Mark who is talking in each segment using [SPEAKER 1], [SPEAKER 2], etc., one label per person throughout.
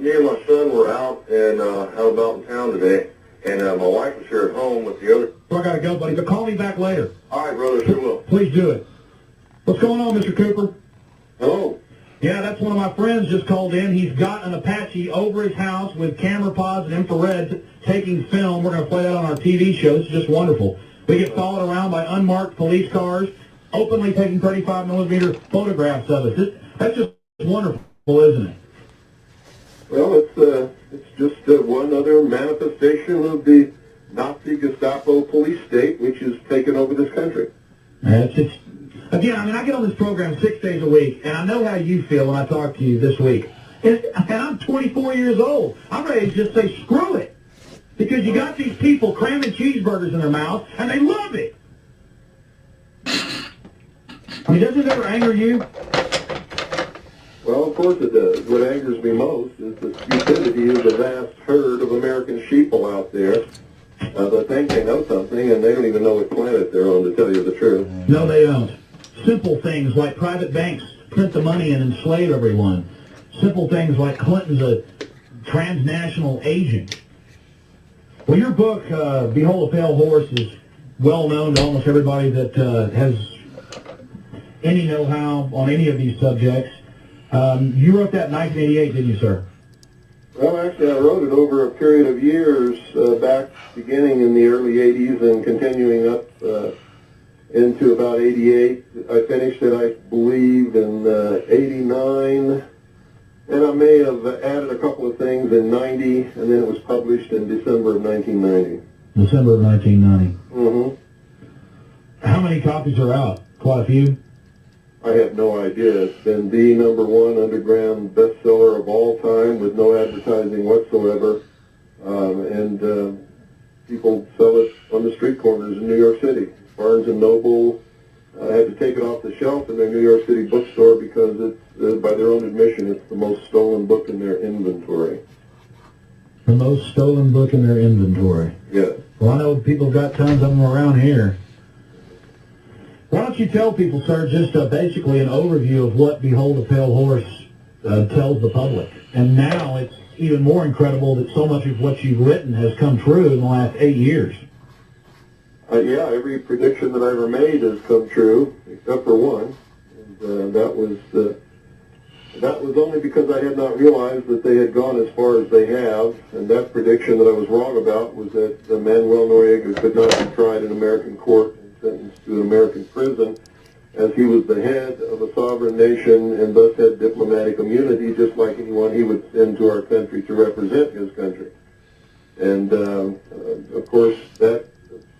[SPEAKER 1] Me and my son were out about in town today, and my wife was here at home with the other.
[SPEAKER 2] So I gotta go, buddy, but call me back later.
[SPEAKER 1] All right, brother, sure will.
[SPEAKER 2] Please do it. What's going on, Mr. Cooper?
[SPEAKER 1] Hello.
[SPEAKER 2] Yeah, that's one of my friends just called in. He's got an Apache over his house with camera pods and infrared taking film. We're going to play that on our TV show. This is just wonderful. We get followed around by unmarked police cars, openly taking 35mm photographs of us. That's just wonderful, isn't it?
[SPEAKER 1] Well, it's just one other manifestation of the Nazi Gestapo police state, which has taken over this country.
[SPEAKER 2] Again, I get on this program 6 days a week, and I know how you feel when I talk to you this week. And I'm 24 years old. I'm ready to just say, screw it. Because you got these people cramming cheeseburgers in their mouth, and they love it. I mean, doesn't it ever anger you?
[SPEAKER 1] Well, of course it does. What angers me most is the stupidity of the vast herd of American sheeple out there that think they know something, and they don't even know what planet they're on, to tell you the truth.
[SPEAKER 2] No, they don't. Simple things like private banks print the money and enslave everyone. Simple things like Clinton's a transnational agent. Well, your book, Behold a Pale Horse, is well known to almost everybody that has any know-how on any of these subjects. You wrote that in 1988, didn't you, sir?
[SPEAKER 1] Well, actually, I wrote it over a period of years, back beginning in the early 80s and continuing up into about 88. I finished it, I believe, in 89, and I may have added a couple of things in 90, and then it was published in December of 1990.
[SPEAKER 2] December of 1990.
[SPEAKER 1] Mm-hmm.
[SPEAKER 2] How many copies are out? Quite a few?
[SPEAKER 1] I have no idea. It's been the #1 underground bestseller of all time with no advertising whatsoever, and people sell it on the street corners in New York City. Barnes & Noble had to take it off the shelf in their New York City bookstore because it's, by their own admission, it's the most stolen book in their inventory.
[SPEAKER 2] The most stolen book in their inventory?
[SPEAKER 1] Yes.
[SPEAKER 2] Well, I know people got tons of them around here. Why don't you tell people, sir, just basically an overview of what Behold a Pale Horse tells the public? And now it's even more incredible that so much of what you've written has come true in the last 8 years.
[SPEAKER 1] Yeah, every prediction that I ever made has come true, except for one. And that was only because I had not realized that they had gone as far as they have. And that prediction that I was wrong about was that Manuel Noriega could not be tried in American court and sentenced to an American prison, as he was the head of a sovereign nation and thus had diplomatic immunity, just like anyone he would send to our country to represent his country. And, of course, that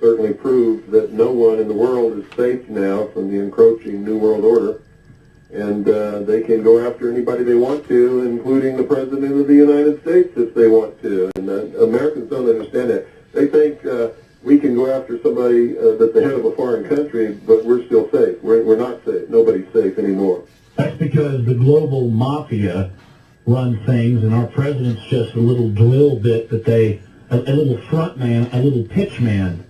[SPEAKER 1] certainly proved that no one in the world is safe now from the encroaching New World Order, and they can go after anybody they want to, including the President of the United States if they want to. And Americans don't understand that. They think we can go after somebody that's the head of a foreign country, but we're still safe. We're not safe. Nobody's safe anymore.
[SPEAKER 2] That's because the global mafia run things, and our president's just a little drill bit that they, a little front man, a little pitch man.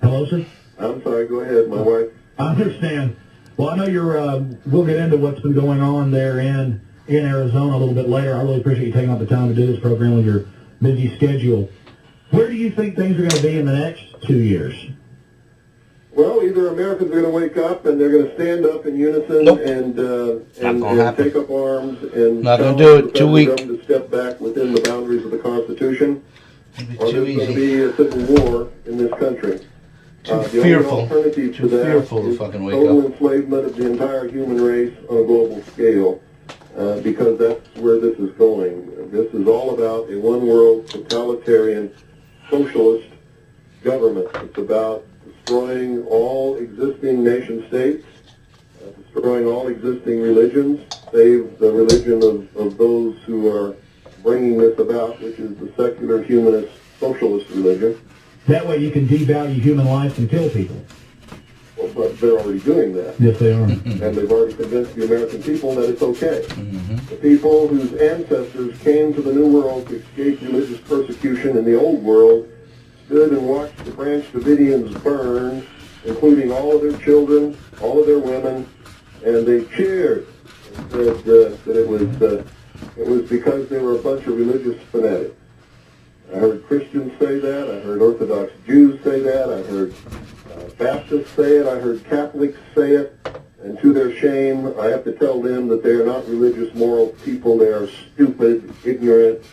[SPEAKER 2] Hello, sir?
[SPEAKER 1] I'm sorry, go ahead, my wife.
[SPEAKER 2] I understand. Well, I know you're, we'll get into what's been going on there in Arizona a little bit later. I really appreciate you taking out the time to do this program with your busy schedule. Where do you think things are going to be in the next 2 years?
[SPEAKER 1] Well, either Americans are going to wake up and they're going to stand up in unison and take up arms and
[SPEAKER 3] not going to do it. 2 weeks.
[SPEAKER 1] To step back within the boundaries of the Constitution, or there's going to be a civil war in this country.
[SPEAKER 3] Too
[SPEAKER 1] fearful.
[SPEAKER 3] Too
[SPEAKER 1] fearful
[SPEAKER 3] to fucking wake
[SPEAKER 1] total
[SPEAKER 3] up.
[SPEAKER 1] Enslavement of the entire human race on a global scale, because that's where this is going. This is all about a one-world totalitarian socialist government. It's about destroying all existing nation-states, destroying all existing religions, save the religion of those who are bringing this about, which is the secular, humanist, socialist religion.
[SPEAKER 2] That way you can devalue human life and kill people.
[SPEAKER 1] Well, but they're already doing that.
[SPEAKER 2] Yes, they are.
[SPEAKER 1] And they've already convinced the American people that it's okay.
[SPEAKER 3] Mm-hmm.
[SPEAKER 1] The people whose ancestors came to the New World to escape religious persecution in the Old World stood and watched the Branch Davidians burn, including all of their children, all of their women, and they cheered That it was because they were a bunch of religious fanatics. I heard Christians say that. I heard Orthodox Jews say that. I heard Baptists say it. I heard Catholics say it. And to their shame, I have to tell them that they are not religious, moral people. They are stupid, ignorant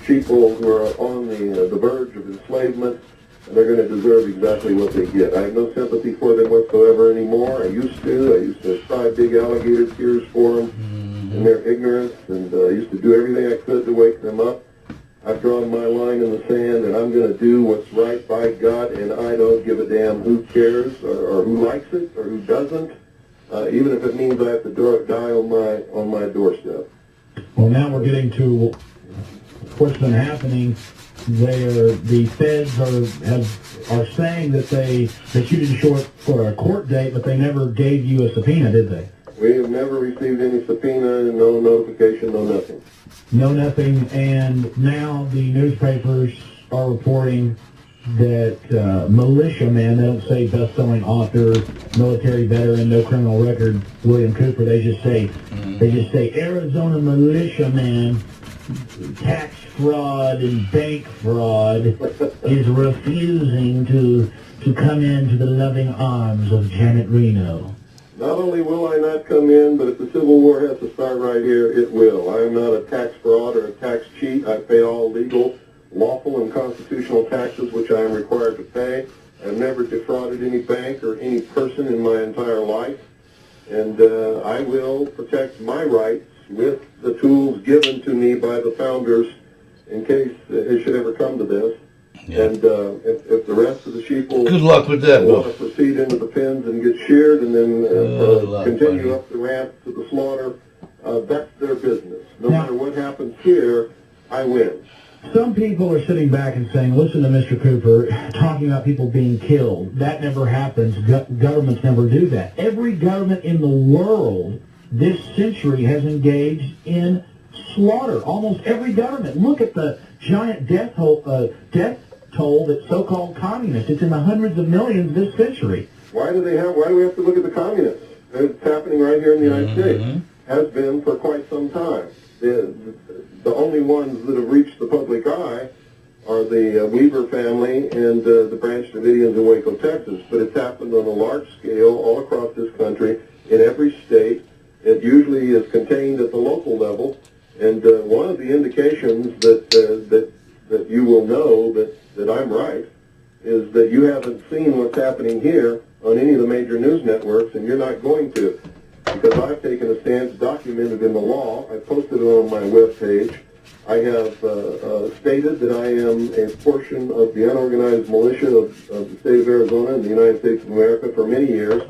[SPEAKER 1] people who are on the verge of enslavement, and they're going to deserve exactly what they get. I have no sympathy for them whatsoever anymore. I used to cry big alligator tears for them in their ignorance, and I used to do everything I could to wake them up. I've drawn my line in the sand, and I'm going to do what's right by God, and I don't give a damn who cares or who likes it or who doesn't, even if it means I have to die on my doorstep.
[SPEAKER 2] Well, now we're getting to what's been happening. The feds are saying that you didn't show up for a court date, but they never gave you a subpoena, did they?
[SPEAKER 1] We have never received any subpoena, no notification, no nothing.
[SPEAKER 2] No nothing, and now the newspapers are reporting that militiaman, they don't say best-selling author, military veteran, no criminal record, William Cooper, they just say Arizona militiaman, tax fraud and bank fraud is refusing to come into the loving arms of Janet Reno.
[SPEAKER 1] Not only will I not come in, but if the Civil War has to start right here, it will. I am not a tax fraud or a tax cheat. I pay all legal, lawful, and constitutional taxes which I am required to pay. I've never defrauded any bank or any person in my entire life. And I will protect my rights with the tools given to me by the founders in case it should ever come to this. Yeah. And if the rest of the sheep will
[SPEAKER 3] good luck with that,
[SPEAKER 1] want to proceed into the pens and get sheared and then continue up the ramp to the slaughter, that's their business. No matter what happens here, I win.
[SPEAKER 2] Some people are sitting back and saying, listen to Mr. Cooper talking about people being killed. That never happens. Governments never do that. Every government in the world this century has engaged in slaughter. Almost every government. Look at the giant death toll that so-called communists. It's in the hundreds of millions this century.
[SPEAKER 1] Why do we have to look at the communists? It's happening right here in the United States. Has been for quite some time. The only ones that have reached the public eye are the Weaver family and the Branch Davidians in Waco, Texas. But it's happened on a large scale all across this country, in every state. It usually is contained at the local level. And one of the indications that you will know that I'm right is that you haven't seen what's happening here on any of the major news networks, and you're not going to, because I've taken a stance documented in the law. I posted it on my webpage. I have stated that I am a portion of the unorganized militia of the state of Arizona and the United States of America for many years,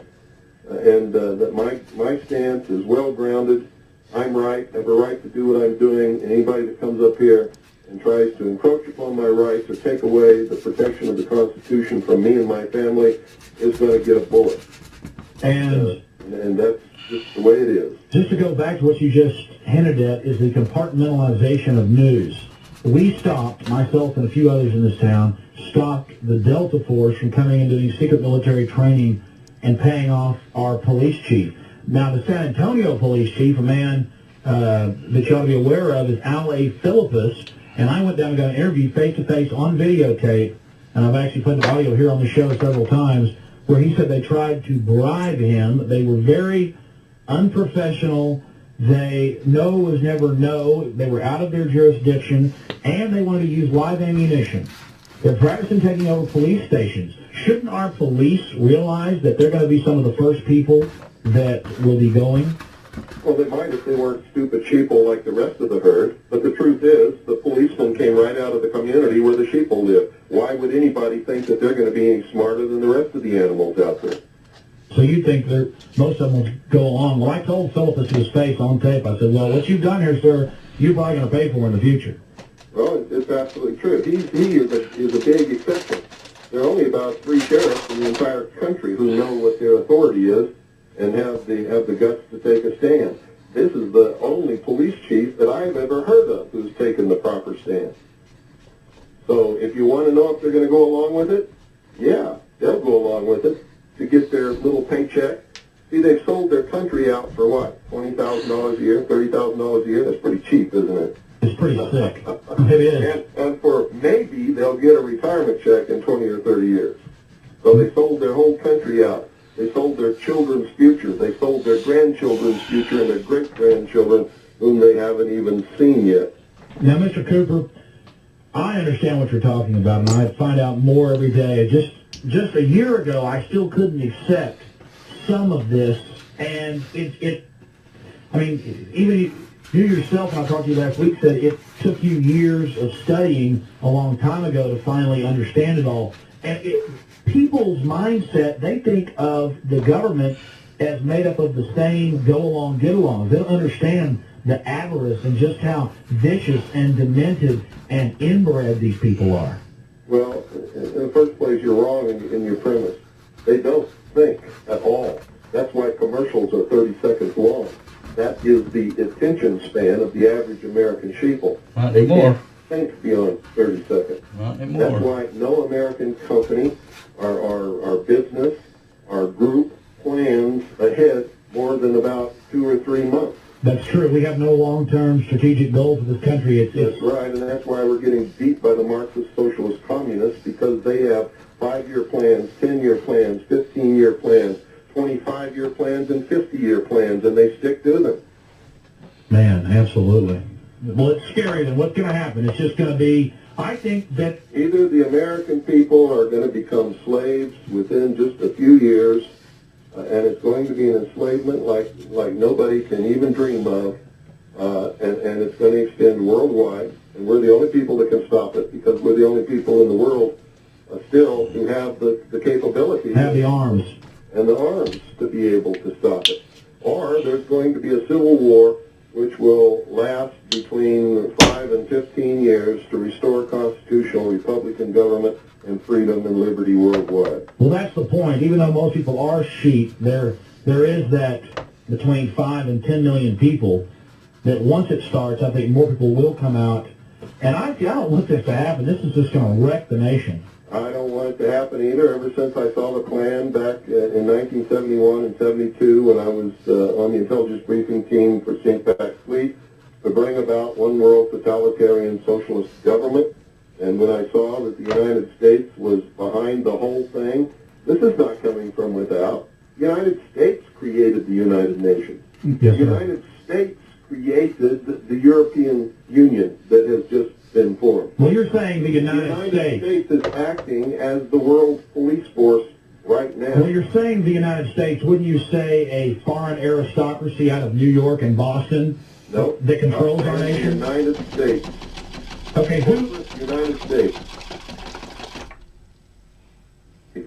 [SPEAKER 1] and that my stance is well-grounded. I'm right. I have a right to do what I'm doing, and anybody that comes up here and tries to encroach upon my rights or take away the protection of the Constitution from me and my family is going to get a bullet.
[SPEAKER 2] And
[SPEAKER 1] that's just the way it is.
[SPEAKER 2] Just to go back to what you just hinted at is the compartmentalization of news. We stopped, myself and a few others in this town, stopped the Delta Force from coming into these secret military training and paying off our police chief. Now, the San Antonio police chief, a man that you ought to be aware of, is Al A. Philippus, and I went down and got an interview face-to-face on videotape, and I've actually put the audio here on the show several times, where he said they tried to bribe him. They were very unprofessional. No was never no. They were out of their jurisdiction, and they wanted to use live ammunition. They're practicing taking over police stations. Shouldn't our police realize that they're going to be some of the first people that will be going?
[SPEAKER 1] Well, they might if they weren't stupid sheeple like the rest of the herd. But the truth is, the policemen came right out of the community where the sheeple live. Why would anybody think that they're going to be any smarter than the rest of the animals out there?
[SPEAKER 2] So you think that most of them will go along? Well, I told Philippus to his face on tape, I said, well, what you've done here, sir, you're probably going to pay for in the future.
[SPEAKER 1] Well, it's absolutely true. He is a big exception. There are only about 3 sheriffs in the entire country who know what their authority is and have the guts to take a stand. This is the only police chief that I've ever heard of who's taken the proper stand. So if you want to know if they're going to go along with it, yeah, they'll go along with it to get their little paycheck See, they've sold their country out for what? $20,000 a year, $30,000 a year? That's pretty cheap, isn't it?
[SPEAKER 2] It's pretty sick. It is.
[SPEAKER 1] And for maybe they'll get a retirement check in 20 or 30 years. So they sold their whole country out. They sold their children's future. They sold their grandchildren's future and their great-grandchildren, whom they haven't even seen yet.
[SPEAKER 2] Now, Mr. Cooper, I understand what you're talking about, and I find out more every day. Just a year ago, I still couldn't accept some of this, and I mean, even you yourself, when I talked to you last week, said it took you years of studying a long time ago to finally understand it all. And people's mindset, they think of the government as made up of the same go-along, get-alongs. They don't understand the avarice and just how vicious and demented and inbred these people are.
[SPEAKER 1] Well, in the first place, you're wrong in your premise. They don't think at all. That's why commercials are 30 seconds long. That is the attention span of the average American sheeple.
[SPEAKER 3] Not
[SPEAKER 1] They
[SPEAKER 3] anymore.
[SPEAKER 1] can't think beyond 30 seconds.
[SPEAKER 3] Not anymore.
[SPEAKER 1] That's why no American company, our business, our group plans ahead more than about 2 or 3 months.
[SPEAKER 2] That's true. We have no long-term strategic goals for this country.
[SPEAKER 1] That's right, and that's why we're getting beat by the Marxist, Socialist, Communists, because they have 5-year plans, 10-year plans, 15-year plans, 25-year plans, and 50-year plans, and they stick to them.
[SPEAKER 2] Man, absolutely. Well, it's scary. Then what's going to happen? It's just going to be, I think that...
[SPEAKER 1] Either the American people are going to become slaves within just a few years, and it's going to be an enslavement like nobody can even dream of, and it's going to extend worldwide, and we're the only people that can stop it, because we're the only people in the world still who have the capability.
[SPEAKER 2] Have the arms.
[SPEAKER 1] And the arms to be able to stop it. Or there's going to be a civil war which will last between 5 and 15 years to restore constitutional Republican government and freedom and liberty worldwide.
[SPEAKER 2] Well, that's the point. Even though most people are sheep, there is that between 5 and 10 million people that once it starts, I think more people will come out. And I don't want this to happen. This is just going to wreck the nation.
[SPEAKER 1] I don't want it to happen either. Ever since I saw the plan back in 1971 and 72 when I was on the intelligence briefing team for St. Fleet to bring about one world totalitarian socialist government, and when I saw that the United States was behind the whole thing, this is not coming from without. The United States created the United Nations.
[SPEAKER 2] Yes,
[SPEAKER 1] The
[SPEAKER 2] sir.
[SPEAKER 1] United States created the European Union that has just been formed.
[SPEAKER 2] Well, you're saying the
[SPEAKER 1] The
[SPEAKER 2] United States.
[SPEAKER 1] is acting as the world's police force right now.
[SPEAKER 2] Well, you're saying the United States. Wouldn't you say a foreign aristocracy out of New York and Boston
[SPEAKER 1] No.
[SPEAKER 2] that controls our
[SPEAKER 1] The
[SPEAKER 2] nation?
[SPEAKER 1] United States.
[SPEAKER 2] Okay, who?
[SPEAKER 1] United States.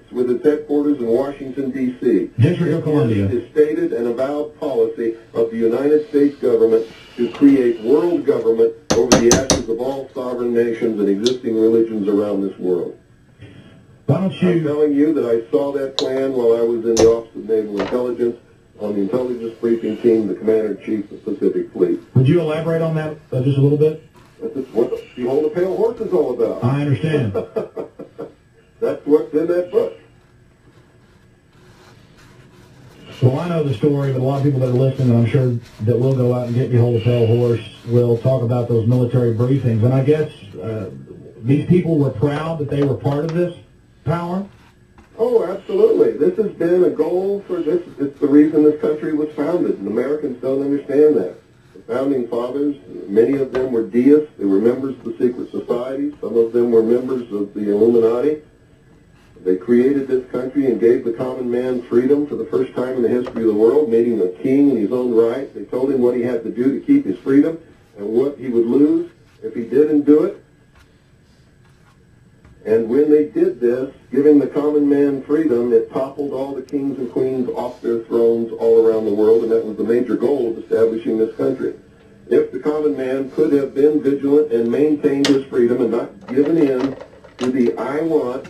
[SPEAKER 1] With its headquarters in Washington, D.C.
[SPEAKER 2] District of Columbia.
[SPEAKER 1] It is stated and avowed policy of the United States government to create world government over the ashes of all sovereign nations and existing religions around this world.
[SPEAKER 2] Why don't
[SPEAKER 1] I'm
[SPEAKER 2] you?
[SPEAKER 1] telling you that I saw that plan while I was in the Office of Naval Intelligence on the intelligence briefing team, the Commander-in-Chief of the Pacific Fleet.
[SPEAKER 2] Would you elaborate on that just a little bit?
[SPEAKER 1] That's what the Whole the Pale Horse is all about.
[SPEAKER 2] I understand.
[SPEAKER 1] That's what's in that book.
[SPEAKER 2] Well, I know the story, but a lot of people that are listening, and I'm sure that will go out and get Behold the Pale Horse, will talk about those military briefings. And I guess these people were proud that they were part of this power?
[SPEAKER 1] Oh, absolutely. This has been a goal for this. It's the reason this country was founded, and Americans don't understand that. The founding fathers, many of them were deists. They were members of the secret society. Some of them were members of the Illuminati. They created this country and gave the common man freedom for the first time in the history of the world, made him a king in his own right. They told him what he had to do to keep his freedom and what he would lose if he didn't do it. And when they did this, giving the common man freedom, it toppled all the kings and queens off their thrones all around the world, and that was the major goal of establishing this country. If the common man could have been vigilant and maintained his freedom and not given in to the I want,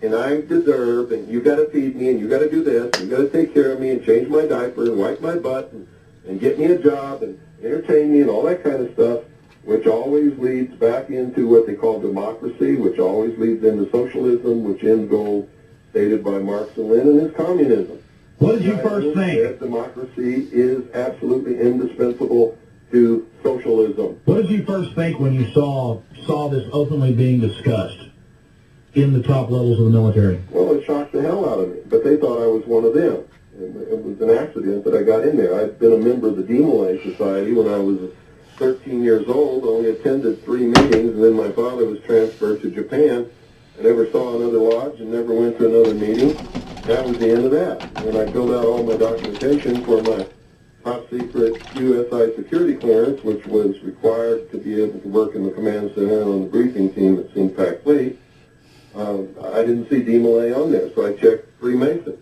[SPEAKER 1] and I deserve, and you got to feed me, and you got to do this, and you got to take care of me, and change my diaper, and wipe my butt, and get me a job, and entertain me, and all that kind of stuff, which always leads back into what they call democracy, which always leads into socialism, which end goal stated by Marx and Lenin is communism.
[SPEAKER 2] What did you first think?
[SPEAKER 1] That democracy is absolutely indispensable to socialism.
[SPEAKER 2] What did you first think when you saw this openly being discussed in the top levels of the military?
[SPEAKER 1] Well, it shocked the hell out of me, but they thought I was one of them. It was an accident that I got in there. I'd been a member of the Demolay Society when I was 13 years old, only attended 3 meetings, and then my father was transferred to Japan. I never saw another lodge and never went to another meeting. That was the end of that. And I filled out all my documentation for my top secret USI security clearance, which was required to be able to work in the command center and on the briefing team at CINPAC Fleet. I didn't see Demolay on there, so I checked Freemason.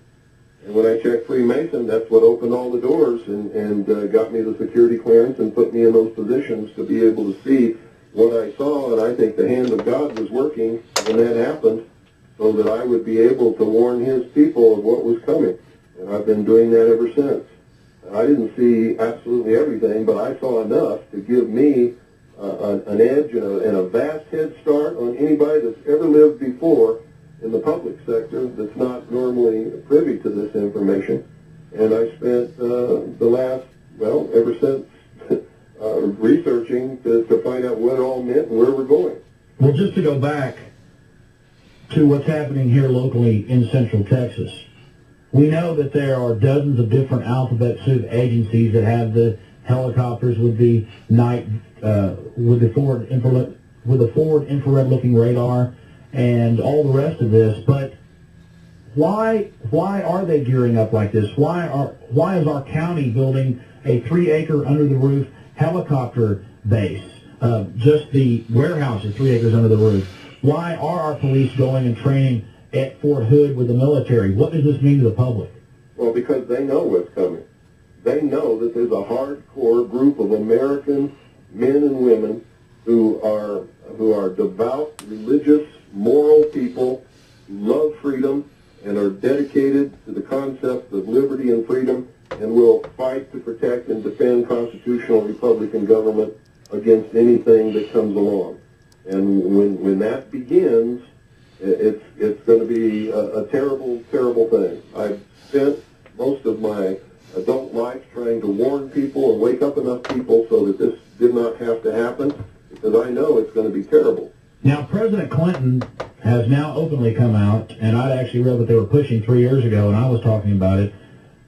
[SPEAKER 1] And when I checked Freemason, that's what opened all the doors and got me the security clearance and put me in those positions to be able to see what I saw. And I think the hand of God was working when that happened so that I would be able to warn his people of what was coming. And I've been doing that ever since. I didn't see absolutely everything, but I saw enough to give me an edge and a vast head start on anybody that's ever lived before in the public sector that's not normally privy to this information. And I spent the last, well, ever since researching to find out what it all meant and where we're going.
[SPEAKER 2] Well, just to go back to what's happening here locally in Central Texas, we know that there are dozens of different alphabet soup agencies that have the helicopters with the with the forward infrared looking radar and all the rest of this. But why are they gearing up like this? Why is our county building a 3-acre under the roof helicopter base? Just the warehouse is 3 acres under the roof. Why are our police going and training at Fort Hood with the military? What does this mean to the public?
[SPEAKER 1] Well, because they know what's coming. They know that there's a hardcore group of American men and women who are devout, religious, moral people, who love freedom, and are dedicated to the concept of liberty and freedom, and will fight to protect and defend constitutional Republican government against anything that comes along. And when that begins, it's going to be a terrible, terrible thing. I've spent most of my adult life trying to warn people and wake up enough people so that this did not have to happen, because I know it's going to be terrible.
[SPEAKER 2] Now, President Clinton has now openly come out, and I'd actually read what they were pushing 3 years ago, and I was talking about it,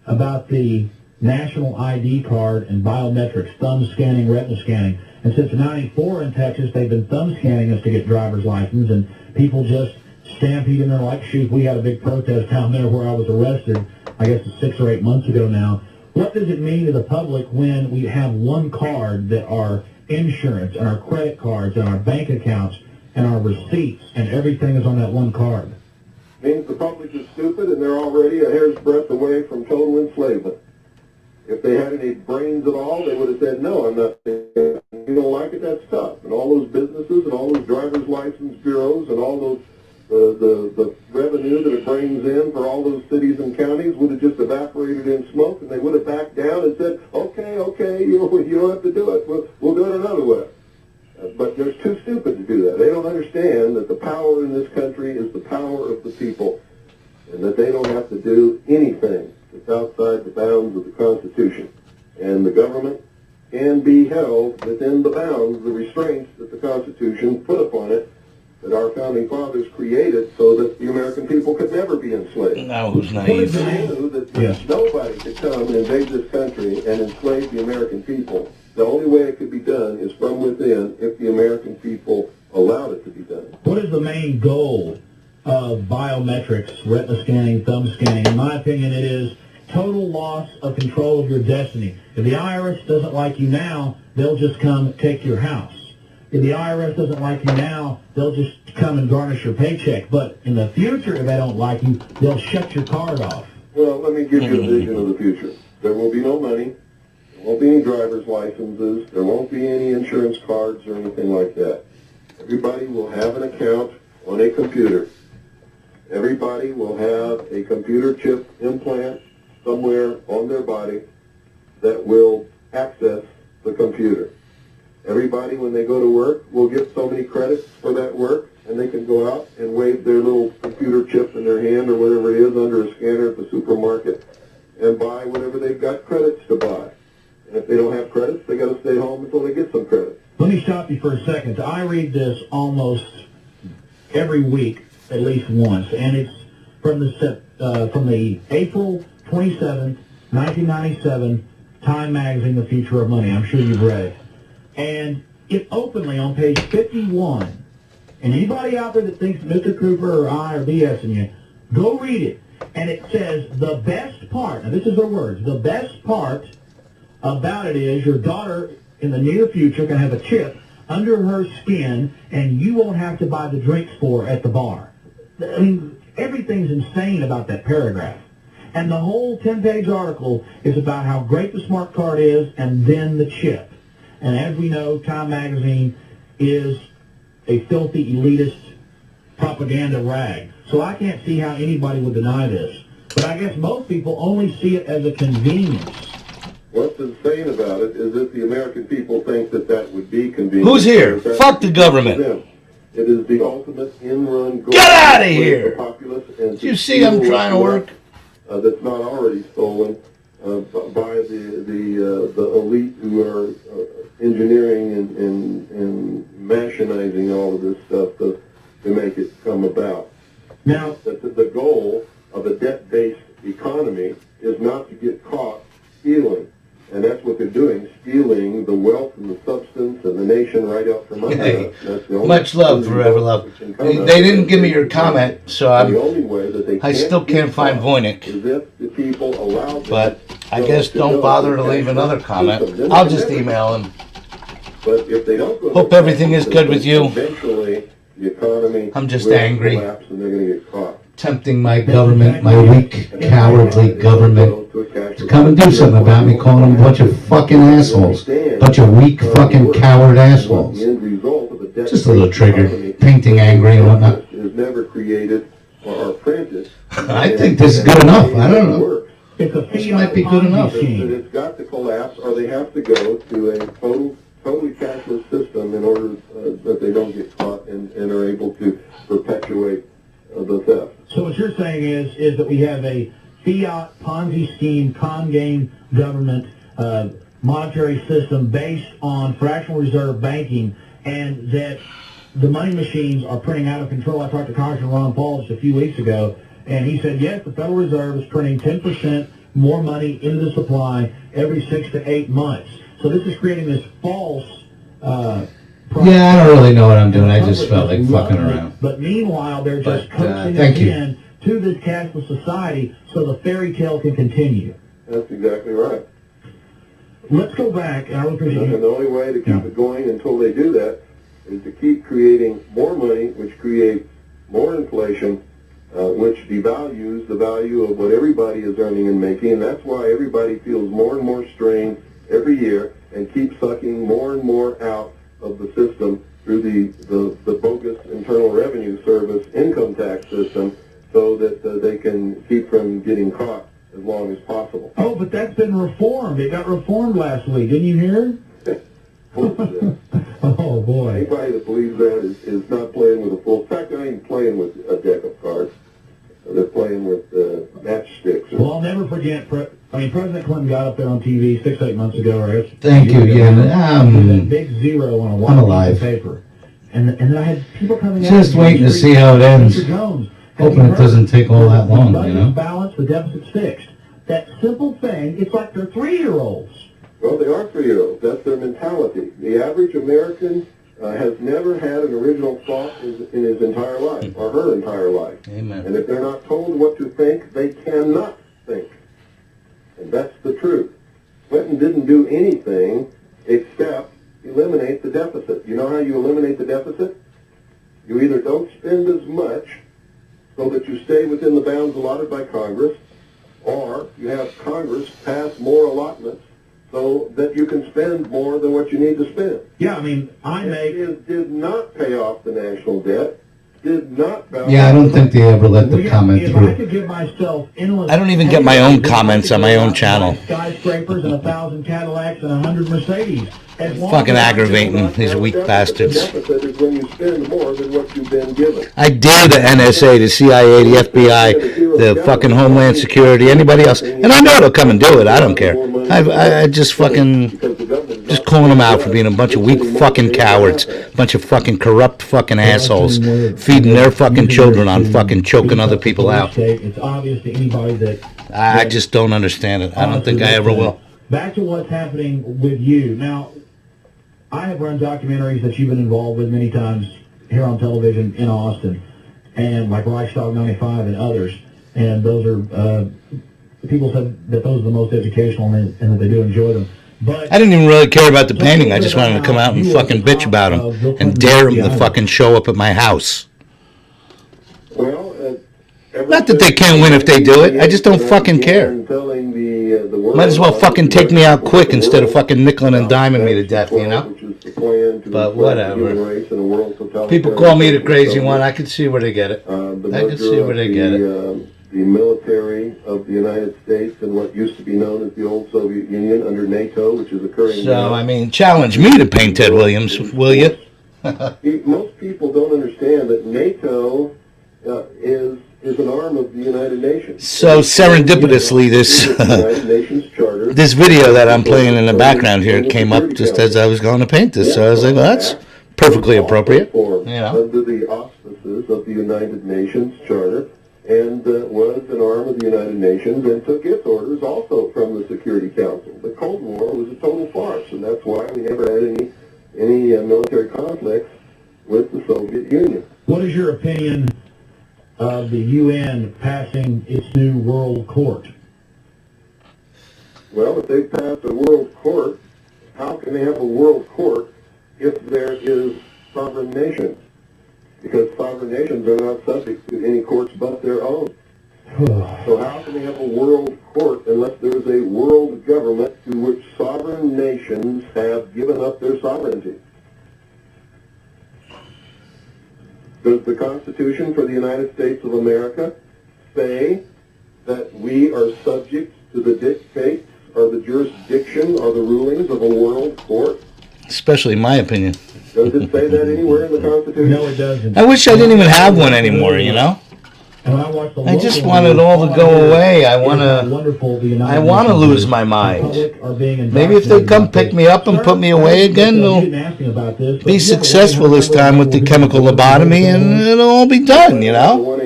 [SPEAKER 2] about the national ID card and biometrics, thumb scanning, retina scanning. And since '94 in Texas, they've been thumb scanning us to get driver's license, and people just stampede in there like sheep. We had a big protest down there where I was arrested, I guess it's 6 or 8 months ago now. What does it mean to the public when we have one card that our insurance and our credit cards and our bank accounts and our receipts and everything is on that one card?
[SPEAKER 1] It means the public is stupid and they're already a hair's breadth away from total enslavement. If they had any brains at all, they would have said, no, I'm not saying that. You don't like it, that's tough. And all those businesses and all those driver's license bureaus and all those the revenue that it brings in for all those cities and counties would have just evaporated in smoke, and they would have backed down and said, okay, you don't have to do it. We'll do it another way. But they're too stupid to do that. They don't understand that the power in this country is the power of the people, and that they don't have to do anything that's outside the bounds of the Constitution. And the government can be held within the bounds, the restraints that the Constitution put upon it, that our founding fathers created so that the American people could never be enslaved.
[SPEAKER 3] Now who's naive?
[SPEAKER 1] They knew that nobody could come and invade this country and enslave the American people. The only way it could be done is from within if the American people allowed it to be done.
[SPEAKER 2] What is the main goal of biometrics, retina scanning, thumb scanning? In my opinion, it is total loss of control of your destiny. If the IRS doesn't like you now, they'll just come take your house. If the IRS doesn't like you now, they'll just come and garnish your paycheck. But in the future, if they don't like you, they'll shut your card off.
[SPEAKER 1] Well, let me give you a vision of the future. There will be no money. There won't be any driver's licenses. There won't be any insurance cards or anything like that. Everybody will have an account on a computer. Everybody will have a computer chip implant somewhere on their body that will access the computer. Everybody, when they go to work, will get so many credits for that work, and they can go out and wave their little computer chip in their hand or whatever it is under a scanner at the supermarket and buy whatever they've got credits to buy. And if they don't have credits, they got to stay home until they get some credits.
[SPEAKER 2] Let me stop you for a second. I read this almost every week, at least once, and it's from the April 27th, 1997 Time Magazine, The Future of Money. I'm sure you've read it. And it openly on page 51, and anybody out there that thinks Mr. Cooper or I are BSing you, go read it. And it says the best part, now this is their words, the best part about it is your daughter in the near future can have a chip under her skin and you won't have to buy the drinks for her at the bar. I mean, everything's insane about that paragraph. And the whole 10-page article is about how great the smart card is and then the chip. And as we know, Time Magazine is a filthy, elitist propaganda rag. So I can't see how anybody would deny this. But I guess most people only see it as a convenience.
[SPEAKER 1] What's insane about it is that the American people think that that would be convenient.
[SPEAKER 3] Who's here? Fuck the government.
[SPEAKER 1] It is the ultimate in-run goal.
[SPEAKER 3] Get out of here!
[SPEAKER 1] The populace and
[SPEAKER 3] Do you see I'm trying to work?
[SPEAKER 1] That's not already stolen by the elite who are engineering and machinizing all of this stuff to make it come about.
[SPEAKER 2] Now,
[SPEAKER 1] the goal of a debt-based economy is not to get caught stealing. And that's what they're doing, stealing the wealth and the substance of the nation right out from under us. That's the only
[SPEAKER 3] Much love, Forever Love. They didn't give me your comment, so I still can't find Voynich. But I guess don't bother to leave another comment. I'll just email him.
[SPEAKER 1] But if they don't go,
[SPEAKER 3] hope everything is good with you.
[SPEAKER 1] Eventually, the economy
[SPEAKER 3] I'm just
[SPEAKER 1] will
[SPEAKER 3] angry.
[SPEAKER 1] collapse and they're going to get caught.
[SPEAKER 3] Tempting my government, my weak, cowardly government, to come and do something about me, calling them a bunch of fucking assholes. Bunch of weak, fucking coward assholes. Just a little triggered, painting angry and whatnot.
[SPEAKER 1] Is never created or printed.
[SPEAKER 3] I think this is good enough. I don't know.
[SPEAKER 2] This
[SPEAKER 3] might be good enough.
[SPEAKER 1] It's got to collapse, or they have to go to a totally cashless system in order that they don't get caught and are able to perpetuate the theft.
[SPEAKER 2] So what you're saying is that we have a fiat Ponzi scheme, con game government monetary system based on fractional reserve banking, and that the money machines are printing out of control. I talked to Congressman Ron Paul just a few weeks ago, and he said, yes, the Federal Reserve is printing 10% more money into the supply every 6 to 8 months. So this is creating this false
[SPEAKER 3] yeah, I don't really know what I'm doing. I just felt like fucking around.
[SPEAKER 2] But meanwhile, they're just coaxing us in to this cashless society so the fairy tale can continue.
[SPEAKER 1] That's exactly right.
[SPEAKER 2] Let's go back. And
[SPEAKER 1] the only way to keep it going until they do that is to keep creating more money, which creates more inflation, which devalues the value of what everybody is earning and making. And that's why everybody feels more and more strain every year and keeps sucking more and more out of the system through the bogus Internal Revenue Service income tax system so that they can keep from getting caught as long as possible.
[SPEAKER 2] Oh, but that's been reformed. It got reformed last week. Didn't you hear? Oh, boy.
[SPEAKER 1] Anybody that believes that is not playing with a full... In fact, they're not even playing with a deck of cards. They're playing with matchsticks.
[SPEAKER 2] Well, I'll never forget... President Clinton got up there on TV 6-8 months ago, right?
[SPEAKER 3] Thank you, yeah.
[SPEAKER 2] That big zero on a white piece of paper. And then I had people coming out...
[SPEAKER 3] Just waiting to see how it ends. Hoping it doesn't take all that long, you know?
[SPEAKER 2] The balance, the deficit's fixed. That simple thing, it's like they're 3-year-olds.
[SPEAKER 1] Well, they are 3-year-olds. That's their mentality. The average American has never had an original thought in his entire life, or her entire life.
[SPEAKER 3] Amen.
[SPEAKER 1] And if they're not told what to think, they cannot think. And that's the truth. Clinton didn't do anything except eliminate the deficit. You know how you eliminate the deficit? You either don't spend as much so that you stay within the bounds allotted by Congress, or you have Congress pass more allotments so that you can spend more than what you need to spend.
[SPEAKER 2] Yeah, I
[SPEAKER 1] It did not pay off the national debt. did not value.
[SPEAKER 3] Yeah, I don't think they ever let the comment
[SPEAKER 2] If I
[SPEAKER 3] through.
[SPEAKER 2] could give myself endless
[SPEAKER 4] I don't even get my own comments on my own channel.
[SPEAKER 2] skyscrapers and 1,000 Cadillacs and 100 Mercedes. As long
[SPEAKER 4] Fucking
[SPEAKER 2] as I
[SPEAKER 4] aggravating, these weak bastards.
[SPEAKER 1] The deficit is when you spend more than what you've been given.
[SPEAKER 4] I dare the NSA, the CIA, the FBI, the fucking Homeland Security, anybody else, and I know they'll come and do it. I don't care. I just fucking just calling them out for being a bunch of weak fucking cowards, bunch of fucking corrupt fucking assholes, feeding their fucking children on fucking choking other people out.
[SPEAKER 2] It's obvious to anybody that
[SPEAKER 4] I just don't understand it. I don't think I ever will.
[SPEAKER 2] Back to what's happening with you now. I have run documentaries that you've been involved with many times here on television in Austin, and like Reichstag 95 and others. And those are, people said that those are the most educational and that they do enjoy them. But
[SPEAKER 4] I didn't even really care about the painting. I just wanted to come out and fucking bitch about him and dare him to fucking show up at my house.
[SPEAKER 1] Well,
[SPEAKER 4] Not that they can't win if they do it. I just don't fucking care. Might as well fucking take me out quick instead of fucking nickel and diming me to death, you know? But whatever. People call me the crazy one. I can see where they get it. I can see where they get it.
[SPEAKER 1] The military of the United States and what used to be known as the old Soviet Union under NATO, which is occurring now.
[SPEAKER 4] So, I mean, challenge me to paint Ted Williams, will you?
[SPEAKER 1] Most people don't understand that NATO is an arm of the United Nations.
[SPEAKER 4] So serendipitously, this video that I'm playing in the background here came up just as I was going to paint this. So I was like, well, that's perfectly appropriate. You know?
[SPEAKER 1] Under the auspices of the United Nations Charter, and was an arm of the United Nations and took its orders also from the Security Council. The Cold War was a total farce, and that's why we never had any military conflicts with the Soviet Union.
[SPEAKER 2] what is your opinion of the UN passing its new World Court?
[SPEAKER 1] Well, if they pass a World Court, how can they have a World Court if there is sovereign nations? Because sovereign nations are not subject to any courts but their own. So how can they have a world court unless there is a world government to which sovereign nations have given up their sovereignty? Does the Constitution for the United States of America say that we are subject to the dictates or the jurisdiction or the rulings of a world court?
[SPEAKER 4] Especially in my opinion.
[SPEAKER 1] Does it say that anywhere in the Constitution?
[SPEAKER 2] No, it doesn't.
[SPEAKER 4] I wish I didn't even have one anymore, you know? I just want it all to go away. I want to lose my mind. Maybe if they come pick me up and put me away again, they'll be successful this time with the chemical lobotomy and it'll all be done, you know?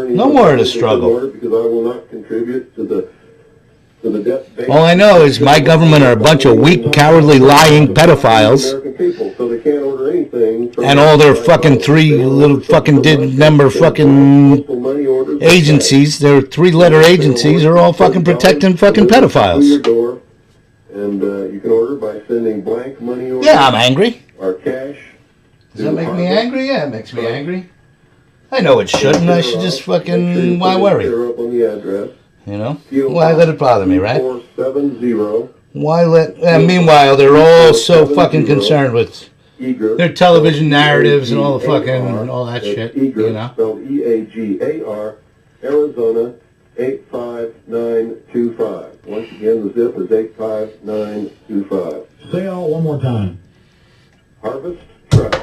[SPEAKER 4] No more of the struggle.
[SPEAKER 1] Because I will not contribute to the
[SPEAKER 4] All I know is my government are a bunch of weak, cowardly, lying pedophiles. And all their fucking three little fucking number fucking agencies, their three-letter agencies, are all fucking protecting fucking pedophiles.
[SPEAKER 1] And you can order by sending blank money orders.
[SPEAKER 4] Yeah, I'm angry.
[SPEAKER 1] Or cash.
[SPEAKER 4] Does that make me angry? Yeah, it makes me angry. I know it shouldn't. I should just fucking, why worry? You know? Why let it bother me, right?
[SPEAKER 1] 470.
[SPEAKER 4] Why let, meanwhile, they're all so fucking concerned with their television narratives and all the fucking, all that shit, you know?
[SPEAKER 1] Spelled E-A-G-A-R, Arizona 85925. Once again, the zip is 85925.
[SPEAKER 2] Say all one more time.
[SPEAKER 1] Harvest Truck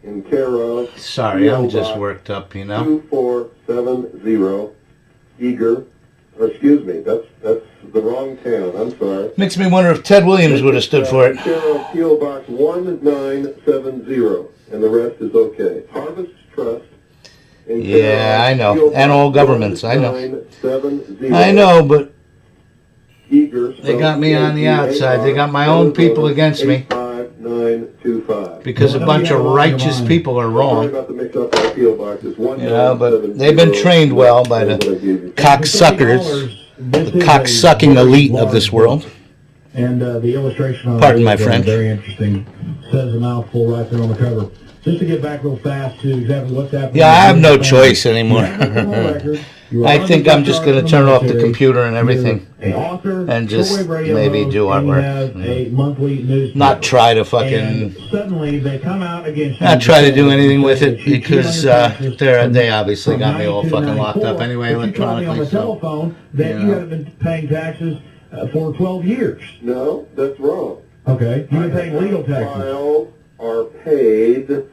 [SPEAKER 1] in care of...
[SPEAKER 4] Sorry, I'm just worked up, you know?
[SPEAKER 1] 2470 Eager... Or excuse me, that's the wrong town. I'm sorry.
[SPEAKER 4] Makes me wonder if Ted Williams would have stood for it.
[SPEAKER 1] P.O. Box 1970, and the rest is okay. Harvest Trust.
[SPEAKER 4] Yeah, I know. And all governments, I know. I know, but they got me on the outside. They got my own people against me.
[SPEAKER 1] 85925.
[SPEAKER 4] Because a bunch of righteous people are wrong. You know, but they've been trained well by the cocksuckers, the cocksucking elite of this world.
[SPEAKER 2] And the illustration on
[SPEAKER 4] Pardon my French.
[SPEAKER 2] Very interesting. Says a mouthful right there on the cover. Just to get back real fast to exactly what's happening.
[SPEAKER 4] Yeah, I have no choice anymore. I think I'm just going to turn off the computer and everything and just maybe do artwork. Not try to fucking, not try to do anything with it because they obviously got me all fucking locked up anyway electronically.
[SPEAKER 2] So, that you haven't been paying taxes for 12 years.
[SPEAKER 1] No, that's wrong.
[SPEAKER 2] Okay, you've been paying legal taxes.
[SPEAKER 1] Files are paid the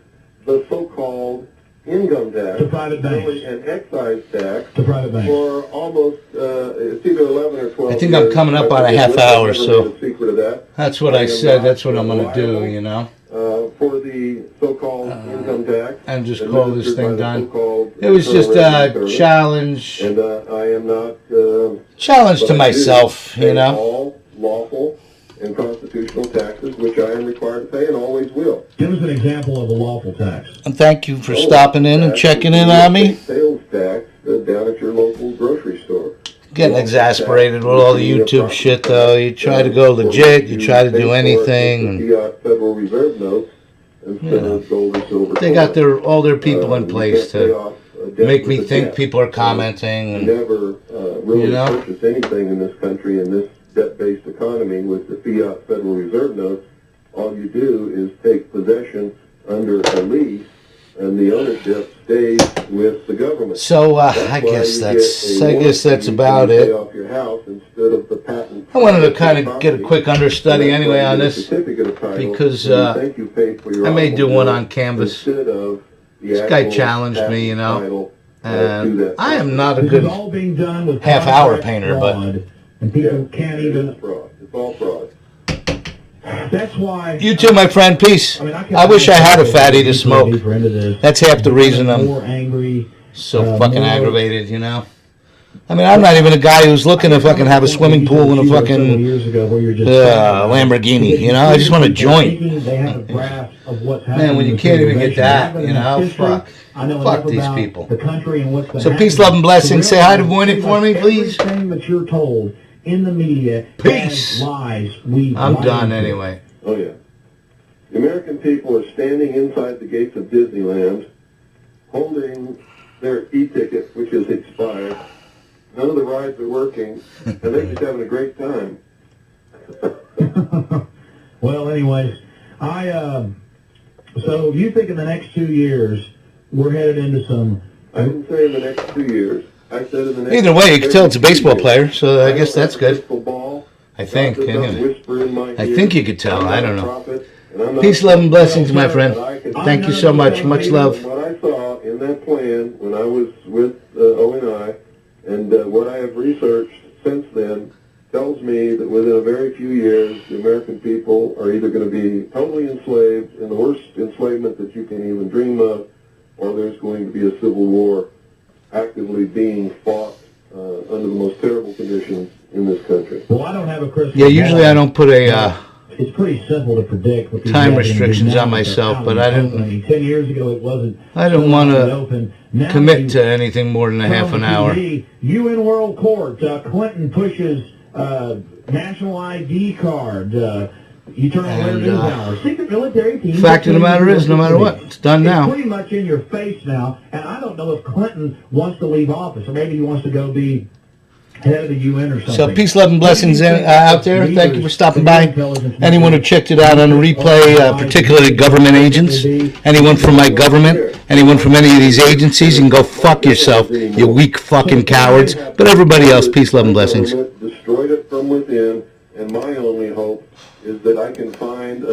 [SPEAKER 1] so-called income tax,
[SPEAKER 2] to private banks,
[SPEAKER 1] really an excise tax,
[SPEAKER 2] to private banks,
[SPEAKER 1] for almost it's either 11 or 12
[SPEAKER 4] I think
[SPEAKER 1] years.
[SPEAKER 4] I'm coming up on a half hour, so
[SPEAKER 1] secret of that.
[SPEAKER 4] that's what I said. That's what I'm going to do, you know.
[SPEAKER 1] For the so-called income tax,
[SPEAKER 4] and just call this thing done. It
[SPEAKER 1] It
[SPEAKER 4] was just a challenge,
[SPEAKER 1] and I am not
[SPEAKER 4] challenge to
[SPEAKER 1] but I do
[SPEAKER 4] myself,
[SPEAKER 1] pay
[SPEAKER 4] you know.
[SPEAKER 1] all lawful and constitutional taxes, which I am required to pay and always will.
[SPEAKER 2] Give us an example of a lawful tax.
[SPEAKER 4] And thank you for stopping in and checking in on me.
[SPEAKER 1] Sales tax down at your local grocery store.
[SPEAKER 4] Getting exasperated with all the YouTube shit, though. You try to go legit, you try to do anything. And,
[SPEAKER 1] Fiat Federal Reserve notes instead of gold or silver.
[SPEAKER 4] they got all their people in place to make me think
[SPEAKER 1] debt.
[SPEAKER 4] people are commenting. And,
[SPEAKER 1] Never really
[SPEAKER 4] you know?
[SPEAKER 1] purchase anything in this country in this debt-based economy with the Fiat Federal Reserve notes. All you do is take possession under a lease, and the ownership stays with the government.
[SPEAKER 4] so I guess that's about
[SPEAKER 1] Pay
[SPEAKER 4] it.
[SPEAKER 1] off your house instead of the patent.
[SPEAKER 4] I wanted to kind of get a quick understudy anyway on this, because I may do one on canvas. This guy challenged me, you know, and I am not a
[SPEAKER 2] This
[SPEAKER 4] good
[SPEAKER 2] is all being done with
[SPEAKER 4] half-hour
[SPEAKER 2] contract
[SPEAKER 4] painter,
[SPEAKER 2] fraud, and people can't even.
[SPEAKER 1] It's fraud. It's all fraud.
[SPEAKER 2] That's why.
[SPEAKER 4] You too, my friend. Peace. I wish I had a fatty to smoke. That's half the reason I'm
[SPEAKER 2] more angry.
[SPEAKER 4] so fucking aggravated, you know. I mean, I'm not even a guy who's looking to fucking have a swimming pool and a fucking Lamborghini, you know. I just want a joint. Man, when you can't even get that, you know, fuck these people. So peace, love, and blessings. Say hi to Voynich for me, please.
[SPEAKER 2] Everything that you're told in the media
[SPEAKER 4] Peace.
[SPEAKER 2] as lies.
[SPEAKER 4] I'm done anyway.
[SPEAKER 1] Oh, yeah. The American people are standing inside the gates of Disneyland holding their e-ticket, which is expired. None of the rides are working, and they're just having a great time.
[SPEAKER 2] Well, anyways, so you think in the next 2 years we're headed into some?
[SPEAKER 1] I didn't say in the next 2 years. I said in the next.
[SPEAKER 4] Either way, you can tell it's a baseball player, so I guess that's good.
[SPEAKER 1] Ball.
[SPEAKER 4] I think. Anyway. I
[SPEAKER 1] Ear.
[SPEAKER 4] think you could tell. I don't know.
[SPEAKER 1] Prophet, and I'm not
[SPEAKER 4] Peace, love, and blessings, my friend.
[SPEAKER 1] but I can-
[SPEAKER 4] Thank you so much. Much love.
[SPEAKER 1] What I saw in that plan when I was with O&I and what I have researched since then tells me that within a very few years, the American people are either going to be totally enslaved in the worst enslavement that you can even dream of, or there's going to be a civil war actively being fought under the most terrible conditions in this country.
[SPEAKER 2] Well, I don't have a crystal
[SPEAKER 4] Yeah, usually
[SPEAKER 2] ball.
[SPEAKER 4] I don't put a
[SPEAKER 2] It's pretty simple to predict what these
[SPEAKER 4] time
[SPEAKER 2] guys are gonna do
[SPEAKER 4] restrictions
[SPEAKER 2] now
[SPEAKER 4] on
[SPEAKER 2] with their
[SPEAKER 4] myself, but
[SPEAKER 2] houses
[SPEAKER 4] I didn't-
[SPEAKER 2] open. I mean, 10 years ago it wasn't.
[SPEAKER 4] I don't
[SPEAKER 2] so
[SPEAKER 4] want
[SPEAKER 2] wide
[SPEAKER 4] to
[SPEAKER 2] open. Now
[SPEAKER 4] commit
[SPEAKER 2] you
[SPEAKER 4] to anything more than a
[SPEAKER 2] turn
[SPEAKER 4] half
[SPEAKER 2] on
[SPEAKER 4] an hour.
[SPEAKER 2] TV, UN World Court. Clinton pushes national ID card. You turn on their
[SPEAKER 4] And,
[SPEAKER 2] news hour. Secret military teams.
[SPEAKER 4] Fact of the matter is, no matter what, it's done now.
[SPEAKER 2] It's pretty much in your face now, and I don't know if Clinton wants to leave office, or maybe he wants to go be head of the UN or something.
[SPEAKER 4] So peace, love, and blessings out there. Thank you for stopping by. Anyone who checked it out on the replay, particularly government agents, anyone from my government, anyone from any of these agencies, you can go fuck yourself, you weak fucking cowards. But everybody else, peace, love, and blessings.
[SPEAKER 1] Destroyed it from within, and my only hope is that I can find